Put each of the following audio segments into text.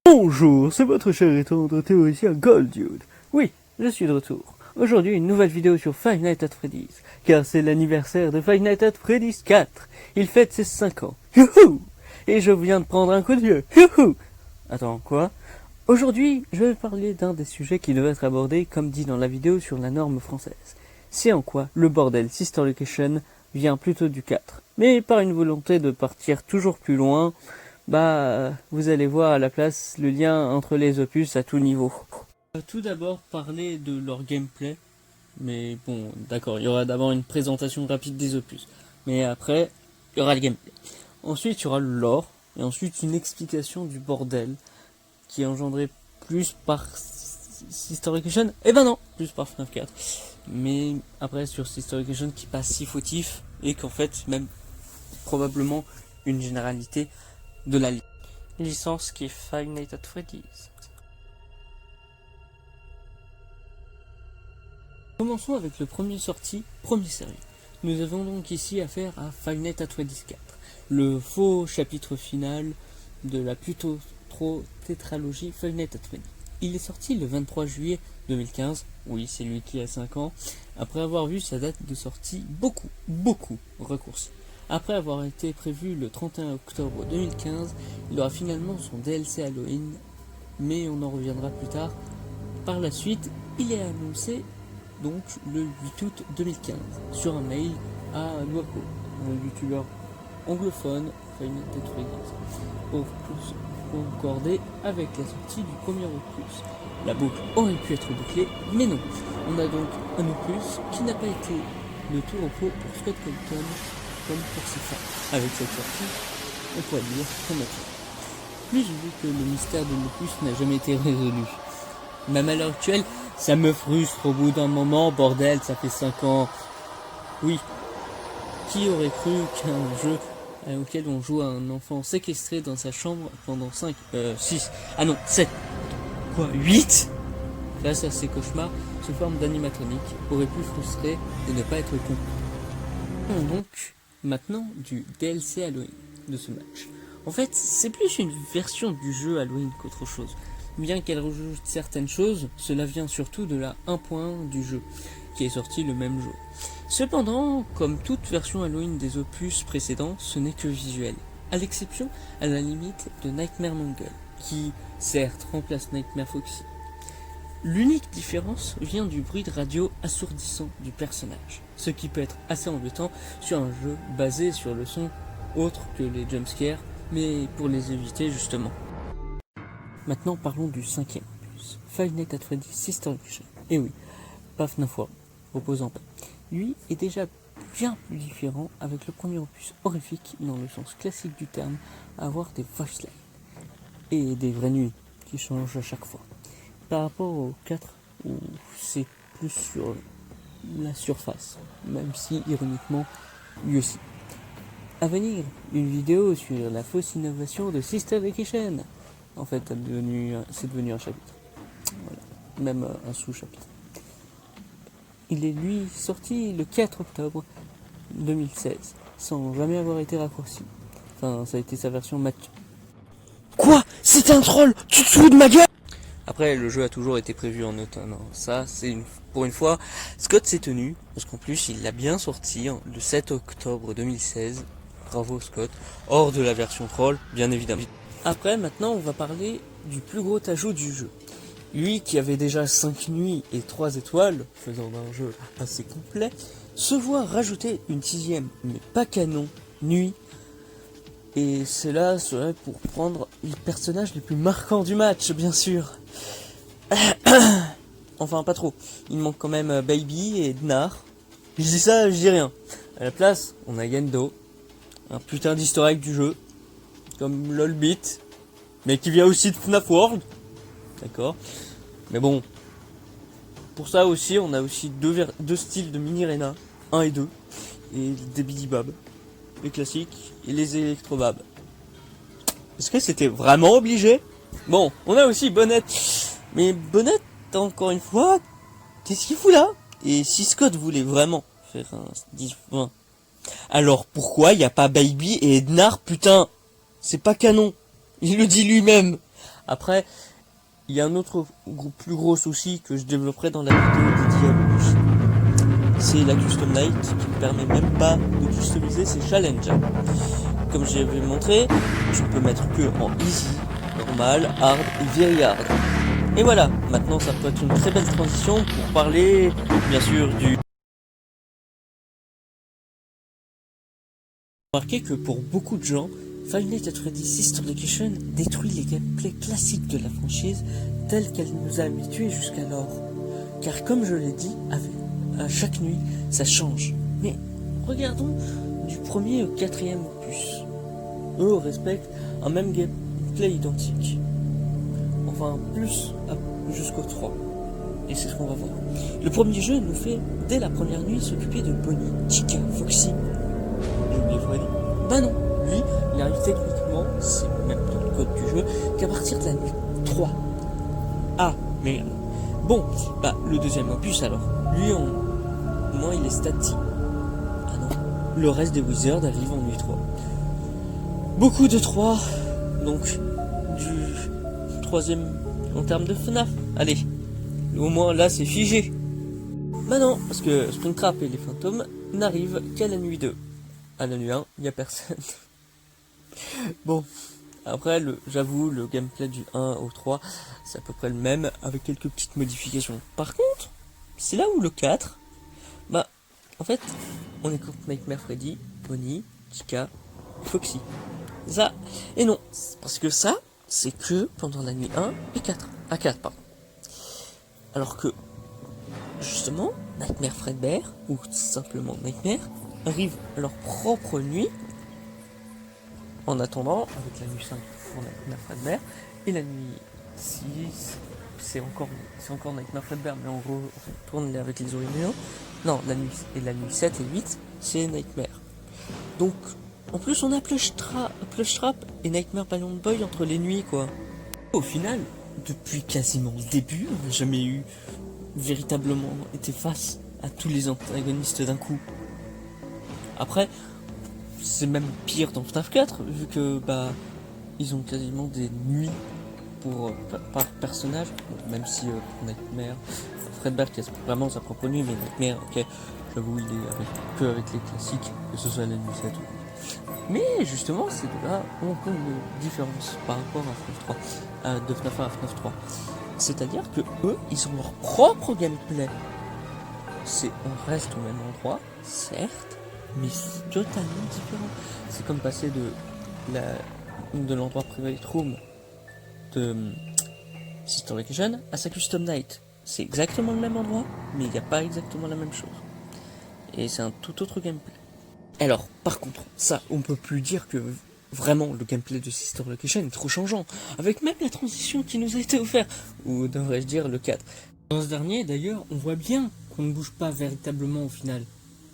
Bonjour, c'est votre cher et tendre théoricien Golddude. Oui, je suis de retour. Aujourd'hui, une nouvelle vidéo sur Five Nights at Freddy's, car c'est l'anniversaire de Five Nights at Freddy's 4. Il fête ses 5 ans. Youhou! Et je viens de prendre un coup de vieux. Youhou! Attends, quoi? Aujourd'hui, je vais parler d'un des sujets qui devait être abordé, comme dit dans la vidéo, sur la norme française. C'est en quoi le bordel Sister Location vient plutôt du 4. Mais par une volonté de partir toujours plus loin, vous allez voir à la place le lien entre les opus à tout niveau. Tout d'abord parler de leur gameplay, mais bon, d'accord, il y aura d'abord une présentation rapide des opus, mais après, il y aura le gameplay. Ensuite, il y aura le lore, et ensuite une explication du bordel, qui est engendré plus par Sister Location, plus par FNAF 4. Mais après, sur Sister Location qui passe si fautif, et qu'en fait, même probablement une généralité de la licence qui est Five Nights at Freddy's. Commençons avec le premier sorti, premier sérieux. Nous avons donc ici affaire à Five Nights at Freddy's 4, le faux chapitre final de la plutôt trop tétralogie Five Nights at Freddy's. Il est sorti le 23 juillet 2015, oui c'est lui qui a 5 ans, après avoir vu sa date de sortie beaucoup raccourcie. Après avoir été prévu le 31 octobre 2015, il aura finalement son DLC Halloween, mais on en reviendra plus tard. Par la suite, il est annoncé donc le 8 août 2015 sur un mail à Luapo, un youtubeur anglophone, Five Nights at Freddy's, pour concorder avec la sortie du premier opus. La boucle aurait pu être bouclée, mais non. On a donc un opus qui n'a pas été de tout repos pour Scott Colton comme pour ses fans. Avec cette sortie, on pourrait dire qu'on a tout. Plus vu que le mystère de l'opus n'a jamais été résolu. Même à l'heure actuelle, ça me frustre au bout d'un moment, bordel, ça fait 5 ans. Oui, qui aurait cru qu'un jeu auquel on joue à un enfant séquestré dans sa chambre pendant 7, 8 face à ses cauchemars sous forme d'animatronique aurait pu frustrer et ne pas être compris. Donc, maintenant du DLC Halloween de ce match. En fait, c'est plus une version du jeu Halloween qu'autre chose. Bien qu'elle rajoute certaines choses, cela vient surtout de la 1.1 du jeu, qui est sorti le même jour. Cependant, comme toute version Halloween des opus précédents, ce n'est que visuel, à l'exception, à la limite, de Nightmare Mangle, qui, certes, remplace Nightmare Foxy. L'unique différence vient du bruit de radio assourdissant du personnage, ce qui peut être assez embêtant sur un jeu basé sur le son autre que les jumpscares, mais pour les éviter justement. Maintenant parlons du cinquième opus, Five Nights at Freddy's Sister Location. Et oui, pas FNAF World, opposant pas. Lui est déjà bien plus différent avec le premier opus horrifique dans le sens classique du terme, à avoir des voice lines et des vraies nuits qui changent à chaque fois. Par rapport au 4 où c'est plus sur la surface, même si ironiquement lui aussi. À venir, une vidéo sur la fausse innovation de Sister Location. En fait, c'est devenu un chapitre. Voilà. Même un sous-chapitre. Il est lui sorti le 4 octobre 2016, sans jamais avoir été raccourci. Enfin, ça a été sa version mature. Quoi? C'est un troll? Tu te fous de ma gueule? Après, le jeu a toujours été prévu en automne. Ça, pour une fois, Scott s'est tenu, parce qu'en plus, il l'a bien sorti le 7 octobre 2016. Bravo Scott. Hors de la version troll, bien évidemment. Après, maintenant, on va parler du plus gros ajout du jeu. Lui, qui avait déjà 5 nuits et 3 étoiles, faisant d'un jeu assez complet, se voit rajouter une 6e, mais pas canon, nuit. Et cela serait pour prendre les personnages les plus marquants du match, bien sûr. Enfin, pas trop. Il manque quand même Baby et Dnar. Je dis ça, je dis rien. À la place, on a Yendo, un putain d'easter egg du jeu, comme LOLbit, mais qui vient aussi de FNAF World. D'accord. Mais bon, pour ça aussi, on a aussi deux styles de mini-rena, 1 et 2, et des bidibabs, les classiques et les électrobabs. Est-ce que c'était vraiment obligé? Bon, on a aussi Bonnette. Mais Bonnette, encore une fois, qu'est-ce qu'il fout là? Et si Scott voulait vraiment faire un 10-20, alors pourquoi il n'y a pas Baby et Ednar, putain? C'est pas canon. Il le dit lui-même. Après, il y a un autre plus gros souci que je développerai dans la vidéo dédiée à l'opus. C'est la Custom Night qui ne permet même pas de customiser ses challenges. Comme j'avais montré, tu peux mettre que en easy, normal, hard et very hard. Et voilà, maintenant ça peut être une très belle transition pour parler, bien sûr, du... Remarquez que pour beaucoup de gens, Five Nights at Freddy's Sister Location détruit les gameplays classiques de la franchise tels qu'elle nous a habitués jusqu'alors. Car comme je l'ai dit, à chaque nuit, ça change. Mais regardons du premier au quatrième opus. Eux respectent un même gameplay identique. Enfin, plus jusqu'au 3. Et c'est ce qu'on va voir. Le premier jeu nous fait, dès la première nuit, s'occuper de Bonnie, Chica, Foxy. J'ai oublié Freddy. Bah non, lui, il arrive techniquement, c'est même dans le code du jeu, qu'à partir de la nuit 3. Ah, mais... Bon, bah, le deuxième opus alors. Lui, au moins, il est statique. Ah non. Le reste des Wizards arrive en nuit 3. Beaucoup de 3, donc du troisième en termes de FNAF. Allez, au moins là c'est figé. Bah non, parce que Springtrap et les fantômes n'arrivent qu'à la nuit 2. À la nuit 1, il n'y a personne. Bon, après, j'avoue, le gameplay du 1 au 3, c'est à peu près le même, avec quelques petites modifications. Par contre, c'est là où le 4, bah, en fait, on est contre Nightmare Freddy, Bonnie, Chica, Foxy. Ça, et non, parce que ça, c'est que pendant la nuit 1 et 4. À 4, pardon. Alors que, justement, Nightmare Fredbear, ou tout simplement Nightmare, arrivent à leur propre nuit, en attendant, avec la nuit 5 pour Nightmare Fredbear, et la nuit 6, c'est encore Nightmare Fredbear, mais en gros, on tourne avec les originaux. Non, la nuit 7 et 8, c'est Nightmare. Donc, en plus, on a Plush Trap et Nightmare Balloon Boy entre les nuits, quoi. Au final, depuis quasiment le début, on n'a jamais véritablement été face à tous les antagonistes d'un coup. Après, c'est même pire dans FNAF 4, vu que, bah, ils ont quasiment des nuits par personnage, même si Nightmare, Fredbear qui a vraiment sa propre nuit, mais Nightmare, ok, j'avoue, il est avec les classiques, que ce soit la nuit 7 ou... Mais justement, c'est de là où on peut une différence par rapport à FNAF 3, de FNAF 1 à FNAF 3. C'est-à-dire que eux, ils ont leur propre gameplay. On reste au même endroit, certes, mais c'est totalement différent. C'est comme passer de l'endroit private room de Sister Location à sa Custom Night. C'est exactement le même endroit, mais il n'y a pas exactement la même chose. Et c'est un tout autre gameplay. Alors, par contre, ça, on peut plus dire que vraiment le gameplay de Sister Location est trop changeant, avec même la transition qui nous a été offerte, ou devrais-je dire le 4. Dans ce dernier, d'ailleurs, on voit bien qu'on ne bouge pas véritablement au final.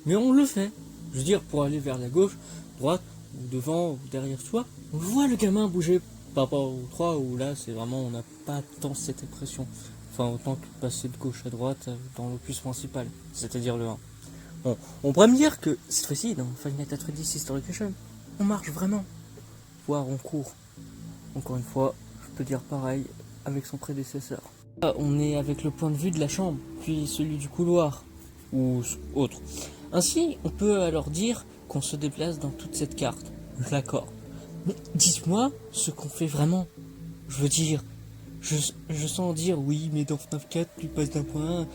Mais on le fait. Je veux dire, pour aller vers la gauche, droite, ou devant, ou derrière soi, on voit le gamin bouger par rapport au 3, où là, c'est vraiment, on n'a pas tant cette impression. Enfin, autant que passer de gauche à droite dans l'opus principal, c'est-à-dire le 1. Bon, on pourrait me dire que cette fois-ci, dans Five Nights at Freddy's Sister Location, on marche vraiment, voire on court. Encore une fois, je peux dire pareil avec son prédécesseur. Là, on est avec le point de vue de la chambre, puis celui du couloir, ou autre. Ainsi, on peut alors dire qu'on se déplace dans toute cette carte. D'accord. Mais dites-moi ce qu'on fait vraiment. Je veux dire, je sens dire oui, mais dans FNAF 4, tu passes d'un point A,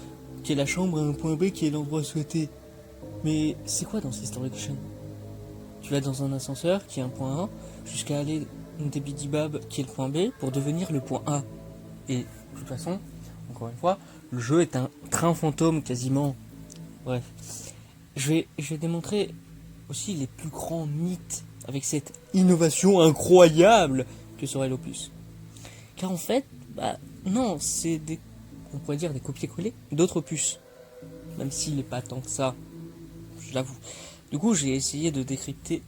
qui est la chambre, à un point B, qui est l'endroit souhaité. Mais c'est quoi dans Sister Location? Tu vas dans un ascenseur qui est un point A jusqu'à aller des Bidibab qui est le point B pour devenir le point A. Et de toute façon, encore une fois, le jeu est un train fantôme quasiment. Bref. Je vais démontrer aussi les plus grands mythes avec cette innovation incroyable que serait l'opus. Car en fait, bah non, c'est on pourrait dire des copier-coller d'autres opus. Même s'il n'est pas tant que ça. Je l'avoue. Du coup, j'ai essayé de décrypter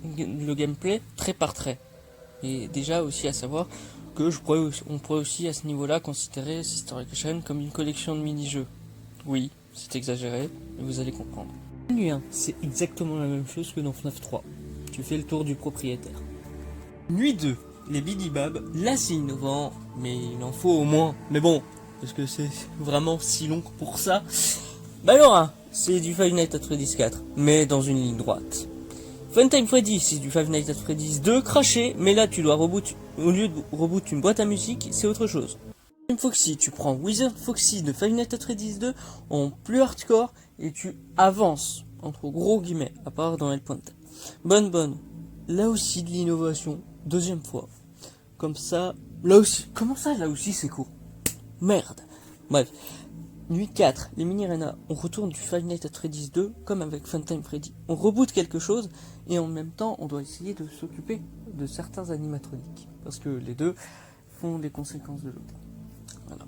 le gameplay trait par trait. Et déjà aussi à savoir que on pourrait aussi à ce niveau-là considérer Sister Location comme une collection de mini-jeux. Oui, c'est exagéré, mais vous allez comprendre. Nuit 1, c'est exactement la même chose que dans FNAF 3. Tu fais le tour du propriétaire. Nuit 2, les bidibab, là c'est innovant, mais il en faut au moins. Mais bon, parce que c'est vraiment si long pour ça. Bah alors, c'est du Five Nights at Freddy's 4, mais dans une ligne droite. Funtime Freddy, c'est du Five Nights at Freddy's 2 craché, mais là tu dois reboot, au lieu de reboot une boîte à musique, c'est autre chose. Foxy, tu prends Wizard Foxy de Five Nights at Freddy's 2 en plus hardcore et tu avances, entre gros guillemets, à part dans El Puente. Bonne, là aussi de l'innovation, deuxième fois. Comme ça, là aussi, comment ça là aussi c'est court? Merde. Bref. Nuit 4, les mini-arenas, on retourne du Five Nights at Freddy's 2 comme avec Funtime Freddy. On reboot quelque chose et en même temps on doit essayer de s'occuper de certains animatroniques. Parce que les deux font les conséquences de l'autre. Voilà.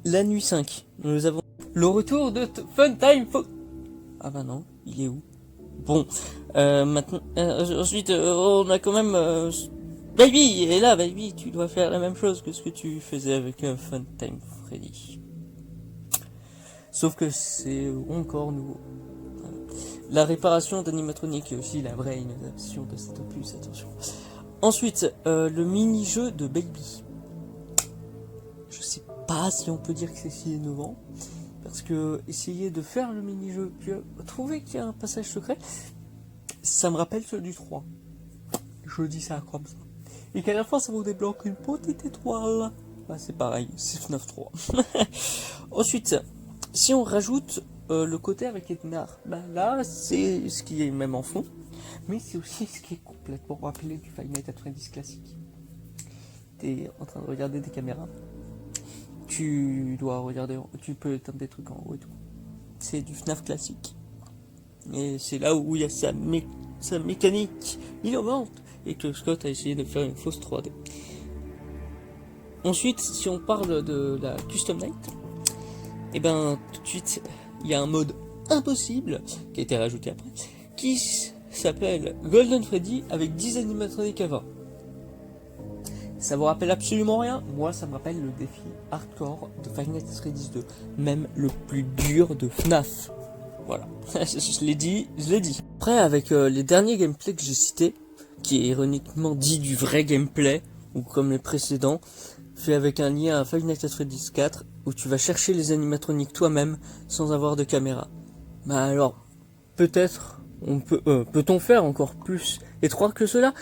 La nuit 5, nous avons le retour de Funtime Ah bah non, il est où? Bon, maintenant, ensuite on a quand même... Baby, et là Baby, tu dois faire la même chose que ce que tu faisais avec Funtime Freddy. Sauf que c'est encore nouveau. Voilà. La réparation d'animatronique est aussi la vraie innovation de cet opus, attention. Ensuite, le mini-jeu de Baby. Je sais pas si on peut dire que c'est si innovant, parce que essayer de faire le mini-jeu, puis trouver qu'il y a un passage secret, ça me rappelle celui du 3. Je dis ça comme ça. Et qu'à la fin, ça vous débloque une petite étoile. Bah, c'est pareil, c'est FNAF 3. Ensuite, si on rajoute le côté avec Ednar, bah là, c'est ce qui est même en fond, mais c'est aussi ce qui est complètement rappelé du Five Nights at Freddy's classique. T'es en train de regarder des caméras, tu dois regarder, tu peux éteindre des trucs en haut et tout. C'est du FNAF classique. Et c'est là où il y a sa mécanique innovante et que Scott a essayé de faire une fausse 3D. Ensuite, si on parle de la Custom Night, et ben tout de suite, il y a un mode impossible qui a été rajouté après, qui s'appelle Golden Freddy avec 10 animatroniques avant. Ça vous rappelle absolument rien? Moi, ça me rappelle le défi hardcore de Five Nights at Freddy's 2, même le plus dur de FNAF. Voilà, je l'ai dit. Après, avec les derniers gameplays que j'ai cités, qui est ironiquement dit du vrai gameplay, ou comme les précédents, fait avec un lien à Five Nights at Freddy's 4, où tu vas chercher les animatroniques toi-même, sans avoir de caméra. Bah alors, peut-être, peut-on faire encore plus étroit que cela?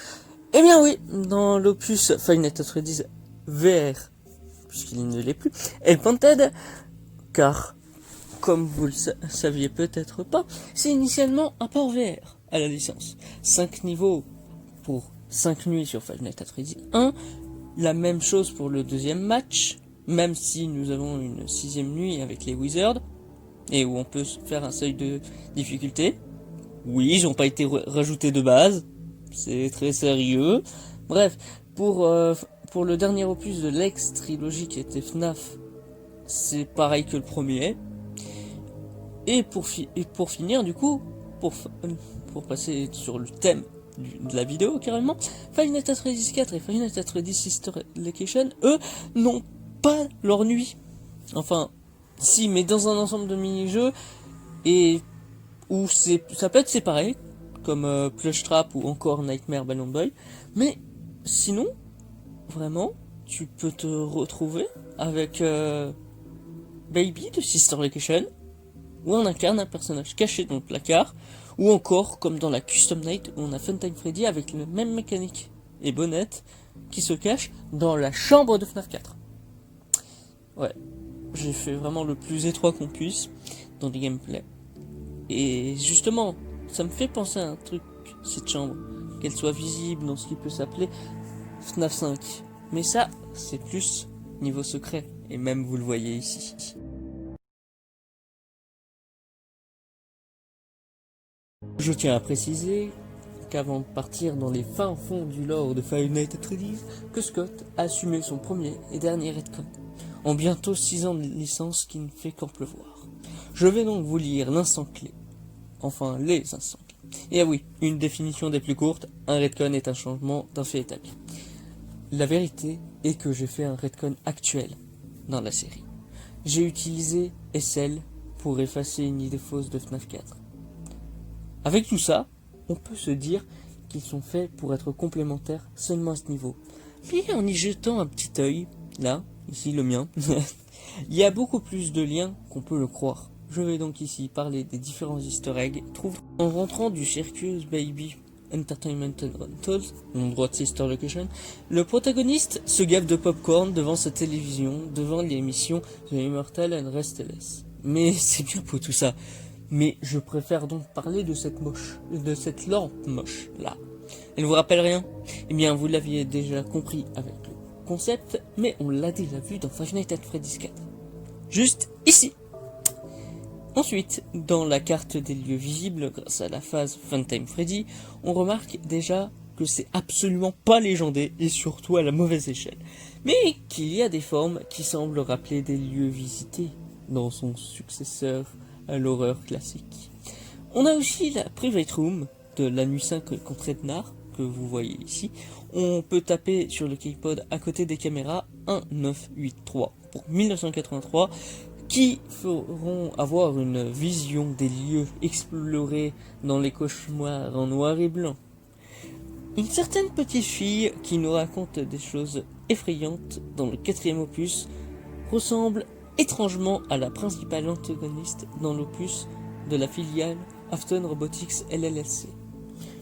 Eh bien oui, dans l'opus Five Nights at Freddy's VR, puisqu'il ne l'est plus, El Punted, car, comme vous le saviez peut-être pas, c'est initialement un port VR à la licence. 5 niveaux pour 5 nuits sur Five Nights at Freddy's 1, la même chose pour le deuxième match, même si nous avons une 6ème nuit avec les Wizards, et où on peut faire un seuil de difficulté. Oui, ils n'ont pas été rajoutés de base, c'est très sérieux. Bref, pour le dernier opus de l'ex trilogie qui était FNAF, c'est pareil que le premier. Et pour finir, du coup, pour passer sur le thème de la vidéo carrément, Five Nights at Freddy's 4 et Five Nights at Freddy's Sister Location, eux, n'ont pas leur nuit. Enfin, si, mais dans un ensemble de mini-jeux, et où ça peut être séparé, comme Plush Trap ou encore Nightmare Balloon Boy, mais sinon, vraiment, tu peux te retrouver avec Baby de Sister Location, où on incarne un personnage caché dans le placard, ou encore comme dans la Custom Night où on a Funtime Freddy avec la même mécanique et bonnette qui se cache dans la chambre de FNAF 4. Ouais, j'ai fait vraiment le plus étroit qu'on puisse dans les gameplays. Et justement, ça me fait penser à un truc, cette chambre, qu'elle soit visible dans ce qui peut s'appeler FNAF 5. Mais ça, c'est plus niveau secret, et même vous le voyez ici. Je tiens à préciser qu'avant de partir dans les fins fonds du lore de Five Nights at Freddy's, que Scott a assumé son premier et dernier retcon, en bientôt 6 ans de licence qui ne fait qu'en pleuvoir. Je vais donc vous lire l'instant clé. Enfin, les instants clés. Et ah oui, une définition des plus courtes, un retcon est un changement d'un fait établi. La vérité est que j'ai fait un retcon actuel dans la série. J'ai utilisé SL pour effacer une idée fausse de FNAF 4. Avec tout ça, on peut se dire qu'ils sont faits pour être complémentaires seulement à ce niveau. Mais en y jetant un petit œil, là, ici le mien, il y a beaucoup plus de liens qu'on peut le croire. Je vais donc ici parler des différents easter eggs trouvés en rentrant du Circus Baby Entertainment Rentals, l'endroit de Sister Location. Le protagoniste se gave de popcorn devant sa télévision, devant l'émission The Immortal and Restless. Mais c'est bien pour tout ça. Mais je préfère donc parler de cette lampe moche là. Elle vous rappelle rien? Eh bien, vous l'aviez déjà compris avec le concept, mais on l'a déjà vu dans Five Nights at Freddy's 4. Juste ici. Ensuite, dans la carte des lieux visibles, grâce à la phase Funtime Freddy, on remarque déjà que c'est absolument pas légendé et surtout à la mauvaise échelle. Mais qu'il y a des formes qui semblent rappeler des lieux visités dans son successeur à l'horreur classique. On a aussi la Private Room de la nuit 5 contre Ednar, que vous voyez ici. On peut taper sur le keypad à côté des caméras 1983 pour 1983 qui feront avoir une vision des lieux explorés dans les cauchemars en noir et blanc. Une certaine petite fille qui nous raconte des choses effrayantes dans le 4e opus ressemble étrangement à la principale antagoniste dans l'opus de la filiale Afton Robotics LLC.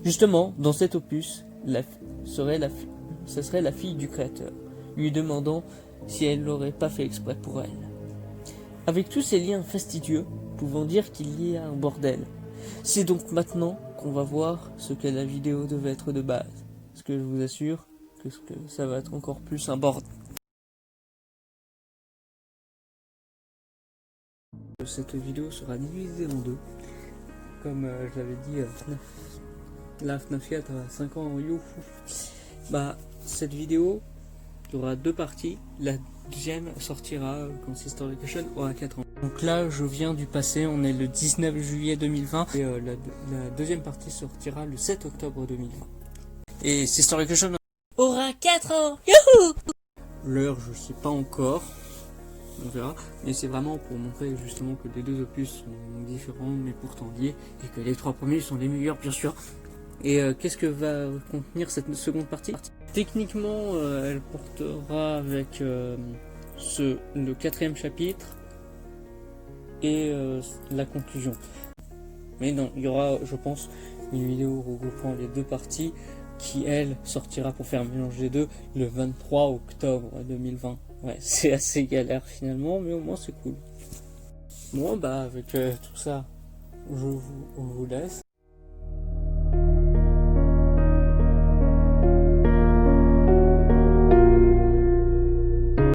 Justement, dans cet opus, ce serait la fille du créateur, lui demandant si elle l'aurait pas fait exprès pour elle. Avec tous ces liens fastidieux, pouvant dire qu'il y a un bordel. C'est donc maintenant qu'on va voir ce que la vidéo devait être de base. Parce que je vous assure que ça va être encore plus un bordel. Cette vidéo sera divisée en deux. Comme je l'avais dit, la FNAF 4 a 5 ans, youhou. Bah, cette vidéo, il y aura deux parties. La deuxième sortira quand Sister Location aura 4 ans. Donc là, je viens du passé, on est le 19 juillet 2020. Et la deuxième partie sortira le 7 octobre 2020. Et Sister Location aura 4 ans, youhou. L'heure, je sais pas encore. On verra, mais c'est vraiment pour montrer justement que les deux opus sont différents mais pourtant liés et que les trois premiers sont les meilleurs bien sûr. Et qu'est-ce que va contenir cette seconde partie? Techniquement, elle portera avec le 4e chapitre et la conclusion. Mais non, il y aura, je pense, une vidéo regroupant les deux parties qui, elle, sortira pour faire un mélange des deux le 23 octobre 2020. Ouais, c'est assez galère finalement, mais au moins c'est cool. Bon, bah, avec tout ça, je vous laisse.